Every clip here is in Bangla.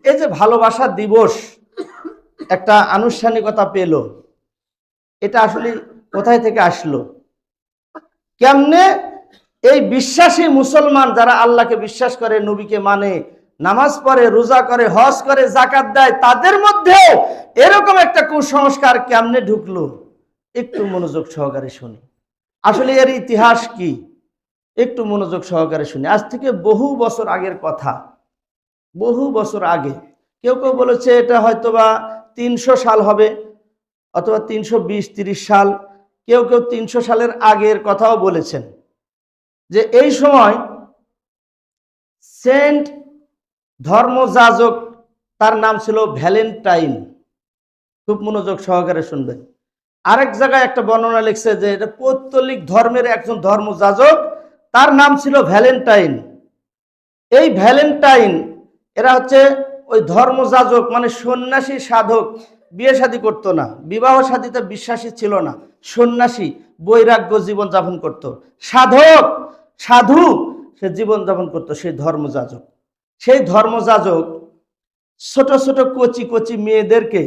এই যে ভালোবাসা দিবস একটা আনুষ্ঠানিকতা পেল, এটা আসলে কোথায় থেকে আসলো? কেমনে এই বিশ্বাসী মুসলমান যারা আল্লাহকে বিশ্বাস করে, নবীকে মানে, নামাজ পড়ে, রোজা করে, হজ করে, যাকাত দেয়, তাদের মধ্যে এরকম একটা কুসংস্কার কেমনে ঢুকলো? একটু মনোযোগ সহকারে শুনি। আসলে এর ইতিহাস কি, একটু মনোযোগ সহকারে শুনি। আজ থেকে বহু বছর আগের কথা, বহু বছর আগে। কেউ কেউ বলেছে এটা হয়তোবা 300 সাল হবে, অথবা 320-30 সাল, কেউ কেউ 300 সালের আগের কথাও বলেছেন। যে এই সময় সেন্ট ধর্মযাজক, তার নাম ছিল ভ্যালেন্টাইন। খুব মনোযোগ সহকারে শুনবেন। আরেক জায়গায় একটা বর্ণনা লিখছে যে এটা পৌত্তলিক ধর্মের একজন ধর্মযাজক, তার নাম ছিল ভ্যালেন্টাইন। এই ভ্যালেন্টাইন এরা হচ্ছে ওই ধর্মযাজক, মানে সন্ন্যাসী সাধক, বিয়ে শাদী করতো না, বিবাহ শাদীতে বিশ্বাসী ছিল না, সন্ন্যাসী বৈরাগ্য জীবন যাপন করত, সাধক সাধু সে জীবন যাপন করত, সেই ধর্মযাজক। সেই ধর্মযাজক ছোট ছোট কচি কচি মেয়েদেরকে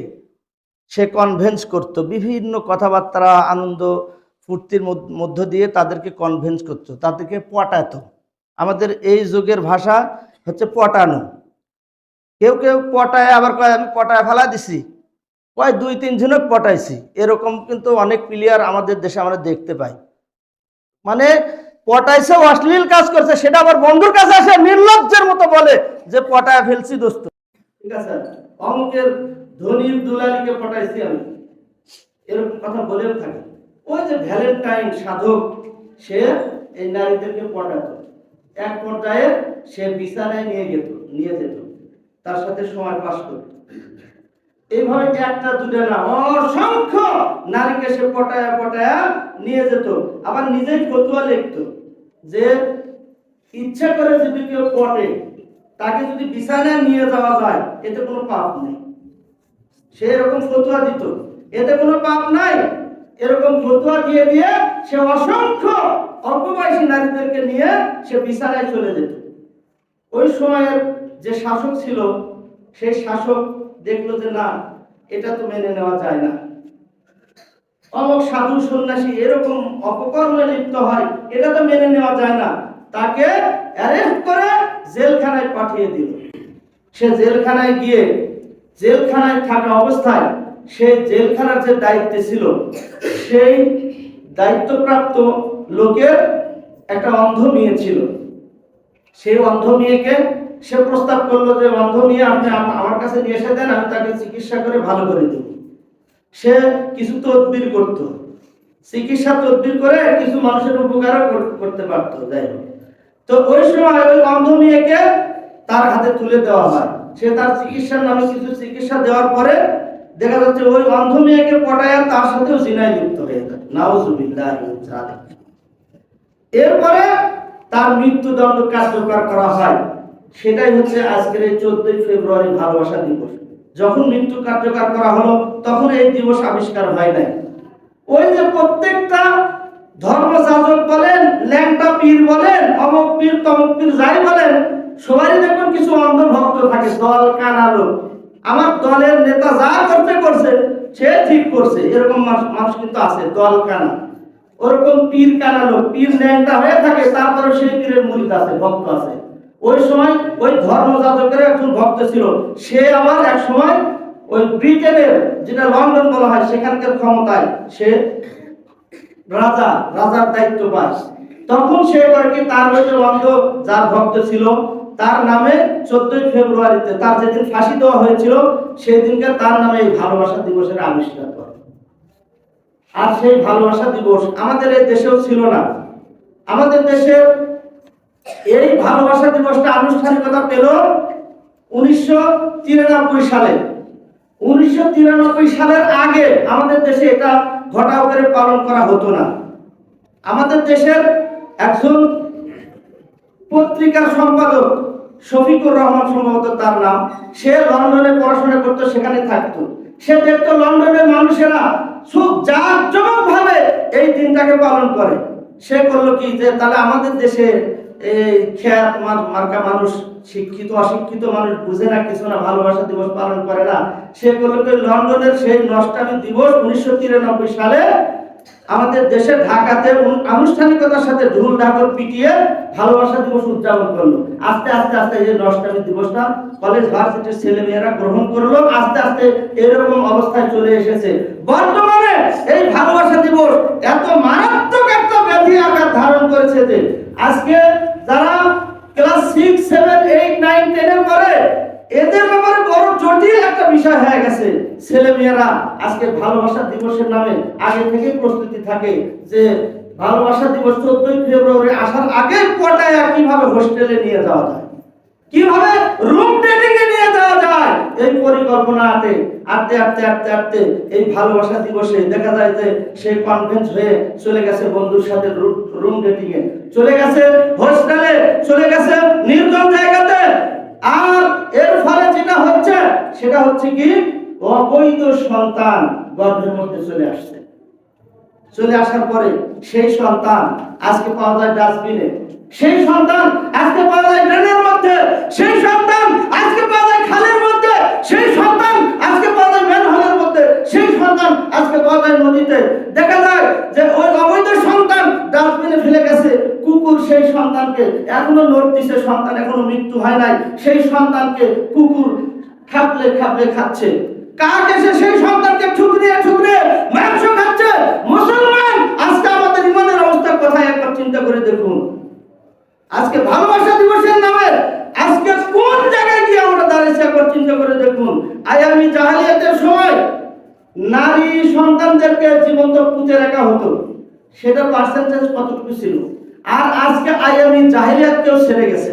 সে কনভেন্স করত, বিভিন্ন কথাবার্তা আনন্দ ফুর্তির মধ্য দিয়ে তাদেরকে কনভেন্স করত, তাদেরকে পটাতো। আমাদের এই যুগের ভাষা হচ্ছে পটানো। কেউ কেউ পটায়, আবার কয় আমি পটায় ফেলা দিছি, কয় 2-3 জনক পটাইছি, এরকম কিন্তু অনেক প্লেয়ার আমাদের দেশে আমরা দেখতে পাই। মানে পটাইছে, অশ্লীল কাজ করছে, সেটা আবার বন্ধুর কাছে আসে নির্লজ্জের মতো বলে যে পটায় ফেলছি দোস্ত, ঠিক আছে, অমুকের ধনীর দুলালিকে পটাইছি আমি, এরকম কথা বলেও থাকে। ওই যে ভ্যালেন্টাইন সাধক, সে এই নারীদেরকে পটাতো। এক পর্যায়ে সে বিছানায় নিয়ে যেত, তার সাথে সময় পাস করত। এইভাবে একটা দুটো না, অসংখ্য নারীকে সে পটায়া পটায়া নিয়ে যেত। আবার নিজেই ফতুয়া লিখতো যে ইচ্ছা করে যদি কেউ পটে, তাকে যদি বিছানায় নিয়ে যাওয়া যায়, এতে কোনো পাপ নেই। সে এরকম ফতুয়া দিত, এতে কোনো পাপ নাই। এরকম ফতুয়া দিয়ে দিয়ে সে অসংখ্য অল্প বয়সী নারীদেরকে নিয়ে সে বিছানায় চলে যেত। ওই সময়ের যে শাসক ছিল, সেই শাসক দেখলো যে না, এটা তো মেনে নেওয়া যায় না, অমুক সাধু সন্ন্যাসী এরকম অপকর্মে লিপ্ত হয়, এটা তো মেনে নেওয়া যায় না। তাকে অ্যারেস্ট করে জেলখানায় পাঠিয়ে দিল। সে জেলখানায় গিয়ে, জেলখানায় থাকা অবস্থায় সে জেলখানার যে দায়িত্বে ছিল, সেই দায়িত্বপ্রাপ্ত লোকের একটা অন্ধ মেয়ে ছিল। সেই অন্ধ মেয়েকে সে প্রস্তাব করলো যে অন্ধ মেয়ে আপনি আমার কাছে নিয়ে এসে দেন, আমি তাকে চিকিৎসা করে ভালো করে দেব। সে কিছু তদবির করত, চিকিৎসা তদবির করে কিছু মানুষের উপকারও করতে পারত। যাই হোক, তো ওই সময় ওই অন্ধ মেয়েকে তার হাতে তুলে দেওয়া হয়। সে তার চিকিৎসার নামে কিছু চিকিৎসা দেওয়ার পরে দেখা যাচ্ছে ওই অন্ধ মেয়েকে পটায়া তার সাথেও জিনায় লিপ্ত হয়ে যায়। নাউজুবিল্লাহ। এরপরে তার মৃত্যুদণ্ড কার্যকর করা হয়। সেটাই হচ্ছে আজকের এই 14ই ফেব্রুয়ারি ভালোবাসা দিবস। যখন মৃত্যু কার্যকর করা হলো, তখন এই দিবস আবিষ্কার হয় নাই। ওই যে প্রত্যেকটা ধর্মযাজক বলেন, ল্যাংটা পীর বলেন, অমুক পীর তমুক পীর যাই বলেন, সবারই দেখুন কিছু অন্ধ ভক্ত থাকে, দল কানালো। আমার দলের নেতা যা করছে সে ঠিক করছে, এরকম মানুষ কিন্তু আছে, দল কানা। ওরকম পীর কানালো, পীর ল্যাংটা হয়ে থাকে, তারপরে সেই পীরের মুরিদ আছে, ভক্ত আছে। ওই সময় ওই ধর্মযাজকের একজন ভক্ত ছিল, সে আবার এক সময় ওই ব্রিটেনের, যেটা লন্ডন বলা হয়, সেখানকার ক্ষমতায় সে রাজার দায়িত্ব পায়। তখন সে করে কি, তার ওই যে অন্ধ যার ভক্ত ছিল, তার নামে 14ই ফেব্রুয়ারিতে, তার যেদিন ফাঁসি দেওয়া হয়েছিল, সেই দিনকে তার নামে এই ভালোবাসা দিবসের আবিষ্কার করে। আর সেই ভালোবাসা দিবস আমাদের এই দেশেও ছিল না। আমাদের দেশে এই ভালোবাসা দিবসটা আনুষ্ঠানিকতা পেল 1993 সালে। 1993 সালের আগে আমাদের দেশে এটা ঘটাও করে পালন করা হতো না। আমাদের দেশের একজন পত্রিকার সম্পাদক, শফিকুর রহমান সম্ভবত তার নাম, সে লন্ডনে পড়াশোনা করতো, সেখানে থাকতো। সে দেখতো লন্ডনের মানুষেরা খুব জাঁকজমক ভাবে এই দিনটাকে পালন করে। সে করলো কি, যে তাহলে আমাদের দেশে এই খ্যাত মার্কা মানুষ, শিক্ষিত অশিক্ষিত মানুষ বুঝে না কিছু না, ভালোবাসা দিবস পালন করে না, সেগুলোকে লন্ডনের সেই নষ্টামী দিবস 1993 সালে আমাদের দেশে ঢাকাতে আনুষ্ঠানিকতার সাথে ঢোল ঢাকর পিটিয়ে ভালোবাসা দিবস উদযাপন করলো। আস্তে আস্তে আস্তে এই যে নষ্টামী দিবসটা কলেজ ভার্সিটির ছেলে মেয়েরা গ্রহণ করলো, আস্তে আস্তে এরকম অবস্থায় চলে এসেছে। বর্তমানে এই ভালোবাসা দিবস এত মারাত্মক একটা ব্যাধি আকার ধারণ করেছে যে আজকে যারা ক্লাস 6, 7, 8, 9, 10 এ পড়ে এদের ব্যাপারে বড় জটিল একটা বিষয় হয়ে গেছে। ছেলে মেয়েরা আজকে ভালোবাসা দিবসের নামে আগে থেকে প্রস্তুতি থাকে যে ভালোবাসা দিবস 14 ফেব্রুয়ারি আসার আগে পটায় কিভাবে হোস্টেলে নিয়ে যাওয়া যায়, কিভাবে রুম ডেটিং এ নিয়ে যাওয়া যায়, এই পরিকল্পনাতে আটতে আটতে আটতে আটতে এই ভালোবাসা দিবসে দেখা যায় যে সে কনভেন্স হয়ে চলে গেছে বন্ধুর সাথে রুম ডেটিং এ, চলে গেছে হোস্টেলে, চলে গেছে নির্জন জায়গাতে। আর এর ফলে যেটা হচ্ছে সেটা হচ্ছে কি অবৈধ সন্তান গর্ভের মধ্যে চলে আসছে। চলে আসার পরে সেই সন্তান আজকে পাওয়া যায় ডাস্টবিনে, সেই সন্তান আজকে পাওয়া যায় ড্রেনের মধ্যে, সেই সন্তান আজকে পাওয়া যায় খালের মধ্যে, সেই সন্তান আজকে পাওয়া যায় ম্যানহোলের মধ্যে, সেই সন্তান আজকে পাওয়া যায় নদীতে। দেখা যায় যে ওই অবৈধ সন্তান ডাস্টবিনে ফেলে গেছে, কুকুর সেই সন্তানকে এখনো নড়তিছে, সন্তান এখনো মৃত্যু হয় নাই, সেই সন্তানকে কুকুর খাবলে খাবলে খাচ্ছে। কাক এসে সেই সন্তানকে ঠুকরিয়ে ঠুকরিয়ে মাংস খাচ্ছে। মুসলমান আজকে আমাদের ইমানের অবস্থার কথা একবার চিন্তা করে দেখুন। আজকে ভালোবাসা দিবসের নামে আজকে কোন জায়গায় গিয়ে আমরা দাঁড়িয়েছি একবার চিন্তা করে দেখুন। আয়ামি জাহেলিয়াতের সময় নারী সন্তানদেরকে জীবন্ত পুঁতে রাখা হতো, সেটা পার্সেন্টেজ কতটুকু ছিল? আর আজকে আয়ামি জাহেলিয়াতকেও ছেড়ে গেছে।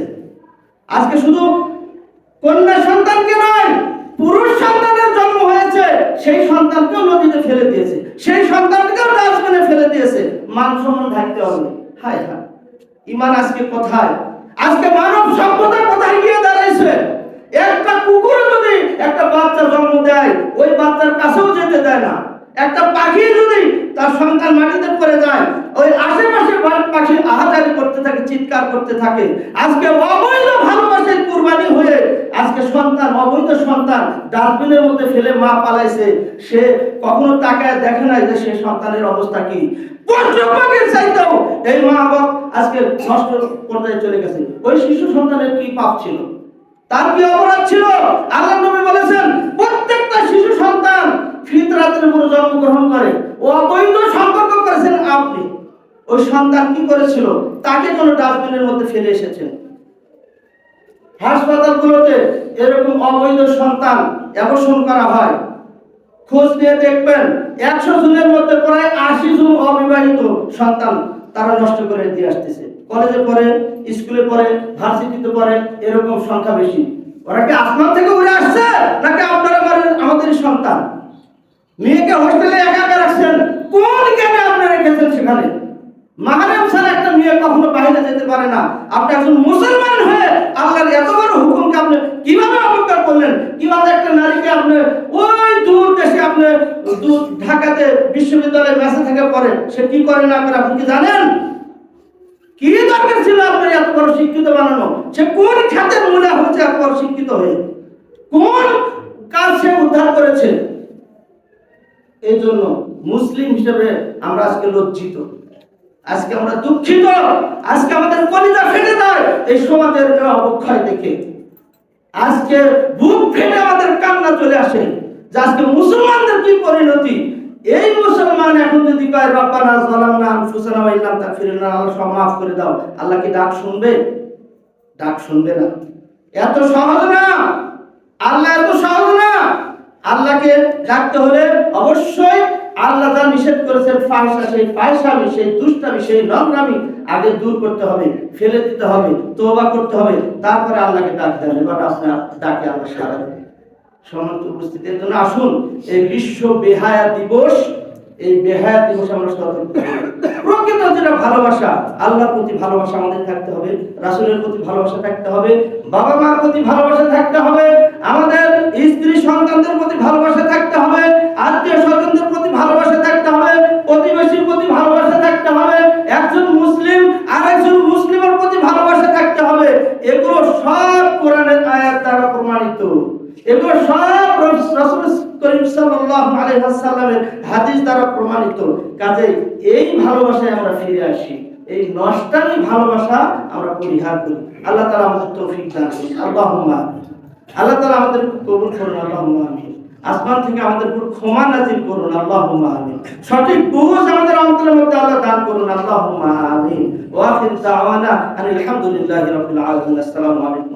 আজকে শুধু কন্যা সন্তানকে নয়, পুরুষ সন্তানের জন্ম হয়েছে সেই সন্তানকেও নদীতে ফেলে দিয়েছে, সেই সন্তানকেও ডাস্টবিনে ফেলে দিয়েছে। মান সম্মান থাকতে হবে। হায় হায়, ইমান আজকে কোথায়? আজকে মানব সভ্যতা কোথায় গিয়ে দাঁড়াইছে? একটা কুকুর যদি একটা বাচ্চা জন্ম দেয় ওই বাচ্চার কাছেও যেতে দেয় না। একটা পাখি যদি তার সন্তান মাটিতে পড়ে যায় ওই আশেপাশে পাখি আহাজারি করতে থাকে, চিৎকার করতে থাকে। আজকে অবৈধ ভালোবাসায় কুরবানি হয়ে আজকে সন্তান, অবৈধ সন্তান ডাস্টবিনের মধ্যে ফেলে মা পালাইছে, সে কখনো তাকায় দেখে নাই যে সে সন্তানের অবস্থা কি। পশুপাখির চাইতেও এই মা বাপ আজকে নষ্ট পর্যায়ে চলে গেছে। ওই শিশু সন্তানের কি পাপ ছিল, তার কি অপরাধ ছিল? আল্লাহ নবী বলেছেন প্রত্যেকটা শিশু সন্তান ফিতরাতের উপর জন্মগ্রহণ করে। ও অবৈধ সম্পর্ক করেছেন আপনি। ওই সন্তান কি করেছিল? তাকে কোন ডাস্টবিনের মধ্যে ফেলে এসেছেন। হাসপাতালগুলোতে এরকম অবৈধ সন্তান অ্যাবর্শন করা হয়। খোঁজ নিয়ে দেখবেন 100 জনের মধ্যে প্রায় 80 জন অবিবাহিত সন্তান তারা নষ্ট করে দিয়ে আসতেছে। কলেজে পড়ে, স্কুলে পড়ে, ভার্সিটিতে পড়ে, এরকম সংখ্যা বেশি। ওরা কি আসমান থেকে উড়ে আসছে নাকি আপনারা আমাদের সন্তান? মেয়েকে হোস্টেলে একা একা রাখছেন, কোন জ্ঞানে আপনি রেখেছেন সেখানে? মাহরাম ছাড়া একটা মেয়ে কখনো বাইরে যেতে পারে না। আপনি একজন মুসলমান হয়ে আল্লাহর এত বড় হুকুমকে আপনি কিভাবে অবজ্ঞা করলেন? কিভাবে একটা নারীকে আপনি ওই দূর দেশে আপনি ঢাকাতে বিশ্ববিদ্যালয়ে মেসে থেকে পড়ে, সে কি করে না করে আপনি কি জানেন? কি দরকার ছিল আপনার এত বড় শিক্ষিত বানানো? সে কোন খাতের মূলে হচ্ছে এত বড় শিক্ষিত হয়ে? কোন কাজ সে উদ্ধার করেছে? এই জন্য মুসলিম হিসেবে আমরা আজকে লজ্জিত, আজকে আমরা দুঃখিত, আজকে আমাদের কলিজা ফেটে যায় এই সমাজের অবক্ষয় দেখে। আজকে বুক ফেটে আমাদের কান্না চলে আসে যে আজকে মুসলমানদের কি পরিণতি। এই মুসলমান এখন যদি কয় রব্বানা যালামনা আনফুসানা ওয়া ইল্লাম তাগফির লানা, আল্লাহ সব মাফ করে দাও, আল্লাহ কি ডাক শুনবে? ডাক শুনবে না। এত সহজ না, আল্লাহ এত সহজ না। আল্লাহকে ডাকতে হলে অবশ্যই আল্লাহ যা নিষেধ করেছেন ফাহিশা, সেই ফাহিশামি, সেই দুষ্টামি, সেই নোংরামি আগে দূর করতে হবে, ফেলে দিতে হবে, তওবা করতে হবে, তারপরে আল্লাহকে ডাকতে হবে। এবার আপনার ডাকে আল্লাহ সাড়া দেবে। সম্মানিত উপস্থিতি, এর জন্য আসুন এই বিশ্ব বেহায়া দিবস, এই বেহায়া দিবস আমরা সতর্ক প্রকৃত যেটা ভালোবাসা, আল্লাহর প্রতি ভালোবাসা আমাদের থাকতে হবে, রাসূলের প্রতি ভালোবাসা থাকতে হবে, বাবা মার প্রতি ভালোবাসা থাকতে হবে, আমাদের স্ত্রী সন্তানদের প্রতি ভালোবাসা থাকতে হবে, আত্মীয় স্বজনদের প্রতি ভালোবাসা থাকতে হবে, প্রতিবেশীর প্রতি ভালোবাসা থাকতে হবে, একজন মুসলিম আরেকজন মুসলিমের প্রতি ভালোবাসা এগুলো সব রাসূল করিম সাল্লাল্লাহু আলাইহি ওয়াসাল্লামের হাদিস দ্বারা প্রমাণিত। কাজেই এই ভালোবাসায় আমরা ফিরে আসি, এই নষ্টামি ভালোবাসা আমরা পরিহার করি। আল্লাহ তাআলা আমাদের তৌফিক দান করুন, আল্লাহুম্মা আমিন। আল্লাহ তাআলা আমাদের কবুল করুন, আল্লাহুম্মা আমিন। আসমান থেকে আমাদের উপর ক্ষমা নাযিল করুন, আল্লাহুম্মা আমিন। সঠিক বুঝ আমাদের অন্তরের মধ্যে আল্লাহ দান করুন, আল্লাহুম্মা আমিন। ওয়া আখির দাওয়ানা আনিল হামদুলিল্লাহি রাব্বিল আলামিন। আসসালামু আলাইকুম।